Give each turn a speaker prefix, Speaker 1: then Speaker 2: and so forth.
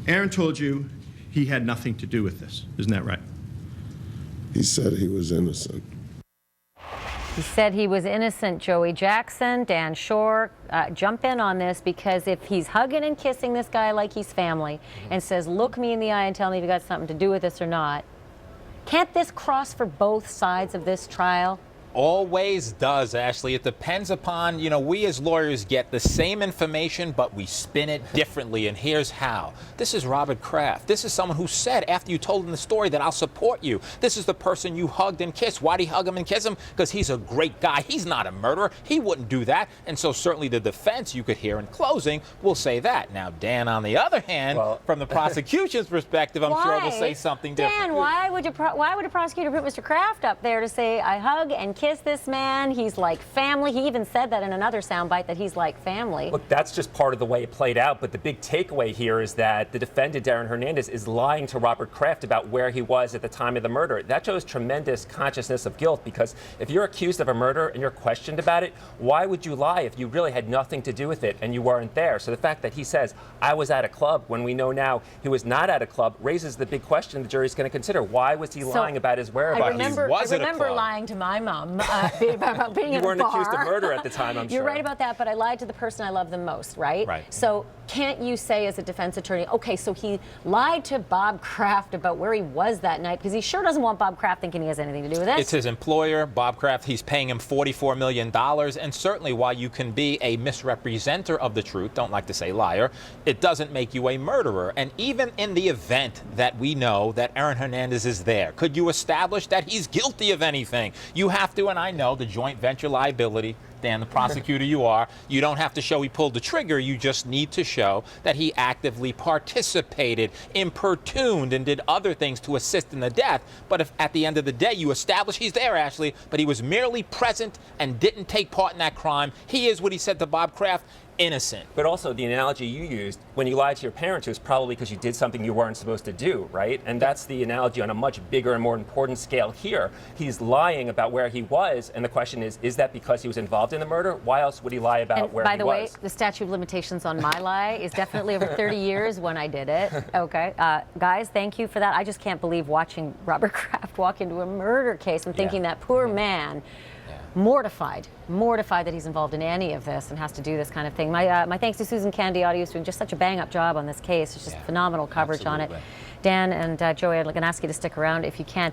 Speaker 1: Aaron told you he had nothing to do with this. Isn't that right?
Speaker 2: He said he was innocent.
Speaker 3: He said he was innocent. Joey Jackson, Dan Schorr, jump in on this, because if he's hugging and kissing this guy like he's family and says, look me in the eye and tell me if you got something to do with this or not, can't this cross for both sides of this trial?
Speaker 4: Always does, Ashley. It depends upon, we as lawyers get the same information, but we spin it differently, and here's how. This is Robert Kraft. This is someone who said, after you told him the story, that I'll support you. This is the person you hugged and kissed. Why do you hug him and kiss him? Because he's a great guy. He's not a murderer. He wouldn't do that. And so certainly the defense, you could hear in closing, will say that. Now, Dan, on the other hand, from the prosecution's perspective, I'm sure will say something different.
Speaker 3: Dan, why would a prosecutor put Mr. Kraft up there to say, I hug and kiss this man, he's like family? He even said that in another soundbite, that he's like family.
Speaker 5: Look, that's just part of the way it played out, but the big takeaway here is that the defendant, Darren Hernandez, is lying to Robert Kraft about where he was at the time of the murder. That shows tremendous consciousness of guilt, because if you're accused of a murder and you're questioned about it, why would you lie if you really had nothing to do with it and you weren't there? So the fact that he says, I was at a club, when we know now he was not at a club, raises the big question the jury's going to consider. Why was he lying about his whereabouts?
Speaker 3: I remember lying to my mom about being
Speaker 5: you
Speaker 3: in a bar.
Speaker 5: weren't accused of murder at the time, I'm sure.
Speaker 3: You're right about that, but I lied to the person I love the most, right?
Speaker 4: Right.
Speaker 3: So can't you say as a defense attorney, okay, so he lied to Bob Kraft about where he was that night, because he sure doesn't want Bob Kraft thinking he has anything to do with this?
Speaker 4: It's his employer, Bob Kraft. He's paying him $44 million. And certainly while you can be a misrepresenter of the truth, don't like to say liar, it doesn't make you a murderer. And even in the event that we know that Aaron Hernandez is there, could you establish that he's guilty of anything? You have to, and I know the joint venture liability, Dan, the prosecutor you are, you don't have to show he pulled the trigger. You just need to show that he actively participated, importuned, and did other things to assist in the death. But if at the end of the day you establish he's there, Ashley, but he was merely present and didn't take part in that crime, he is what he said to Bob Kraft, innocent.
Speaker 5: But also the analogy you used, when you lied to your parents, it was probably because you did something you weren't supposed to do, right? And that's the analogy on a much bigger and more important scale here. He's lying about where he was, and the question is that because he was involved in the murder? Why else would he lie about where he was?
Speaker 3: By the way, the statute of limitations on my lie is definitely over 30 years when I did it. Okay. Guys, thank you for that. I just can't believe watching Robert Kraft walk into a murder case and thinking that poor man, mortified that he's involved in any of this and has to do this kind of thing. My thanks to Susan Candioti, who's doing just such a bang-up job on this case. It's just phenomenal coverage on it. Dan and Joey, I'm going to ask you to stick around if you can.